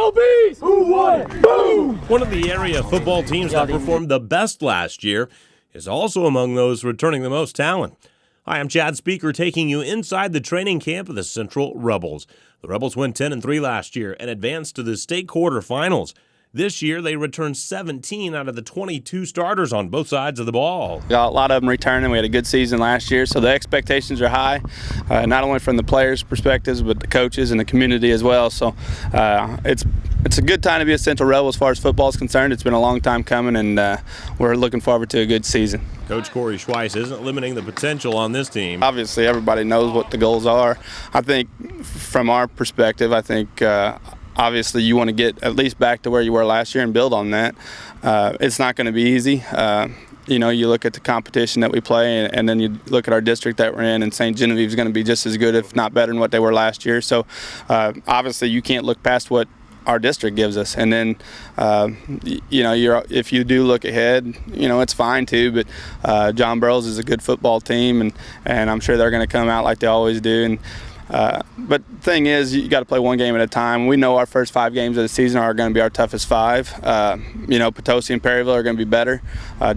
LBs! Who won it? Boom! One of the area football teams that performed the best last year is also among those returning the most talent. Hi, I'm Chad Speaker taking you inside the training camp of the Central Rebels. The Rebels went 10-3 last year and advanced to the state quarterfinals. This year, they returned 17 out of the 22 starters on both sides of the ball. Got a lot of them returning. We had a good season last year, so the expectations are high, not only from the players' perspectives, but the coaches and the community as well. So it's a good time to be a Central Rebel as far as football is concerned. It's been a long time coming, and we're looking forward to a good season. Coach Corey Schweiss isn't limiting the potential on this team. Obviously, everybody knows what the goals are. I think from our perspective, obviously, you want to get at least back to where you were last year and build on that. It's not going to be easy. You look at the competition that we play, and then you look at our district that we're in, and St. Genevieve is going to be just as good, if not better, than what they were last year. So, obviously, you can't look past what our district gives us. And then, if you do look ahead, it's fine too. But John Burroughs is a good football team, and I'm sure they're going to come out like they always do. But the thing is, you got to play one game at a time. We know our first 5 games of the season are going to be our toughest 5. Potosi and Perryville are going to be better.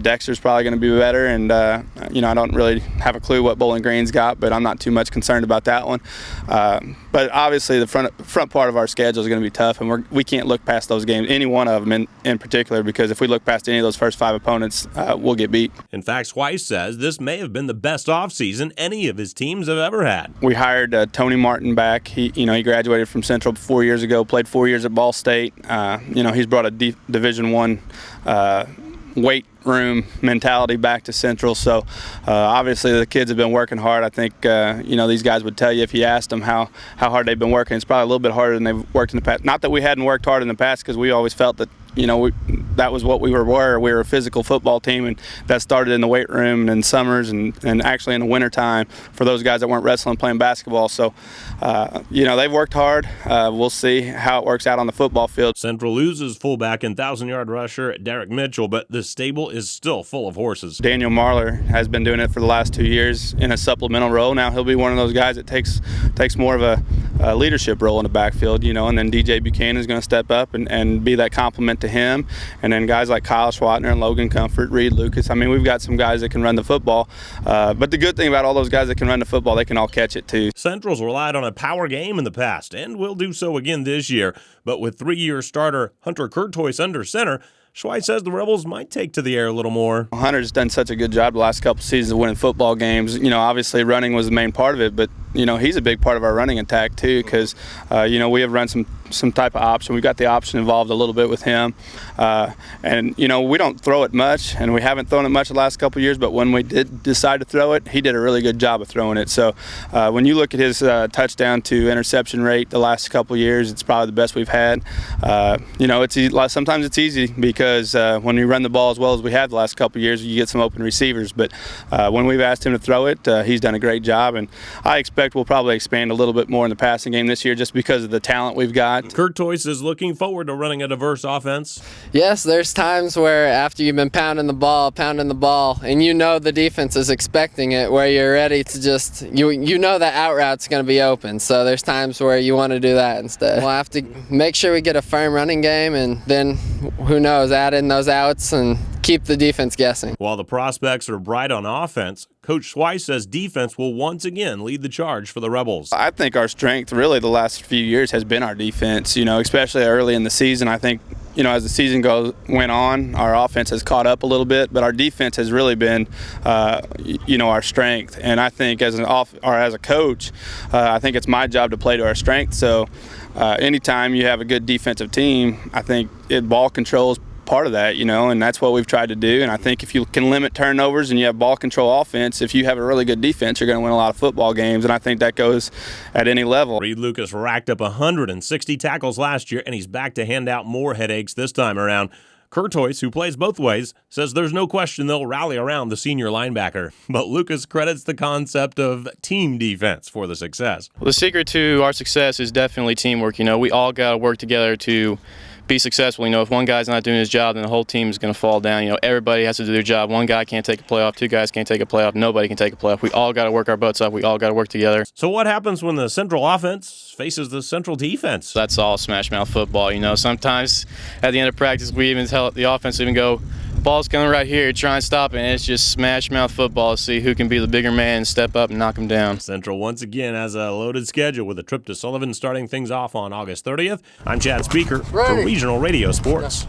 Dexter's probably going to be better. And, I don't really have a clue what Bowling Green's got, but I'm not too much concerned about that one. But obviously the front part of our schedule is going to be tough, and we can't look past those games, any one of them in particular, because if we look past any of those first 5 opponents, we'll get beat. In fact, Schweiss says this may have been the best offseason any of his teams have ever had. We hired Tony Martin back. He graduated from Central 4 years ago, played 4 years at Ball State. He's brought a Division I weight room mentality back to Central. So obviously the kids have been working hard. I think these guys would tell you if you asked them how hard they've been working. It's probably a little bit harder than they've worked in the past. Not that we hadn't worked hard in the past, because we always felt that that was what we were. We were a physical football team, and that started in the weight room and in summers and actually in the wintertime for those guys that weren't wrestling, playing basketball. So, they've worked hard. We'll see how it works out on the football field. Central loses fullback and 1,000-yard rusher Derek Mitchell, but the stable is still full of horses. Daniel Marler has been doing it for the last 2 years in a supplemental role. Now he'll be one of those guys that takes more of a leadership role in the backfield, and then DJ Buchanan is going to step up and be that complement to him. And then guys like Kyle Schwatner and Logan Comfort, Reed Lucas. I mean, we've got some guys that can run the football. But the good thing about all those guys that can run the football, they can all catch it too. Central's relied on a power game in the past and will do so again this year. But with 3-year starter Hunter Kurtois under center, Schweiss says the Rebels might take to the air a little more. Hunter's done such a good job the last couple seasons of winning football games. Obviously running was the main part of it, but he's a big part of our running attack too, because we have run some type of option. We've got the option involved a little bit with him, and we don't throw it much, and we haven't thrown it much the last couple of years. But when we did decide to throw it, he did a really good job of throwing it. So when you look at his touchdown to interception rate the last couple of years, it's probably the best we've had. Sometimes it's easy because when we run the ball as well as we have the last couple of years, you get some open receivers. But when we've asked him to throw it, he's done a great job, and I expect we'll probably expand a little bit more in the passing game this year just because of the talent we've got. Kurtois is looking forward to running a diverse offense. Yes, there's times where after you've been pounding the ball, and the defense is expecting it, where you're ready to just, that out route's going to be open. So there's times where you want to do that instead. We'll have to make sure we get a firm running game, and then, who knows, add in those outs and keep the defense guessing. While the prospects are bright on offense, Coach Schweiss says defense will once again lead the charge for the Rebels. I think our strength really the last few years has been our defense, especially early in the season. I think, as the season went on, our offense has caught up a little bit, but our defense has really been, our strength. And I think as a coach, I think it's my job to play to our strength. So anytime you have a good defensive team, I think ball control is part of that, and that's what we've tried to do. And I think if you can limit turnovers and you have ball control offense, if you have a really good defense, you're going to win a lot of football games, and I think that goes at any level. Reed Lucas racked up 160 tackles last year, and he's back to hand out more headaches this time around. Kurtois, who plays both ways, says there's no question they'll rally around the senior linebacker. But Lucas credits the concept of team defense for the success. Well, the secret to our success is definitely teamwork. We all got to work together to be successful. You know, if one guy's not doing his job, then the whole team is going to fall down. You know, everybody has to do their job. One guy can't take a playoff, two guys can't take a playoff, nobody can take a playoff. We all got to work our butts off. We all got to work together. So what happens when the Central offense faces the Central defense? That's all smash mouth football. You know, sometimes at the end of practice, we even tell the offense even go, ball's coming right here, try and stop it, and it's just smash mouth football to see who can be the bigger man, step up and knock him down. Central once again has a loaded schedule with a trip to Sullivan starting things off on August 30th. I'm Chad Speaker for Regional Radio Sports.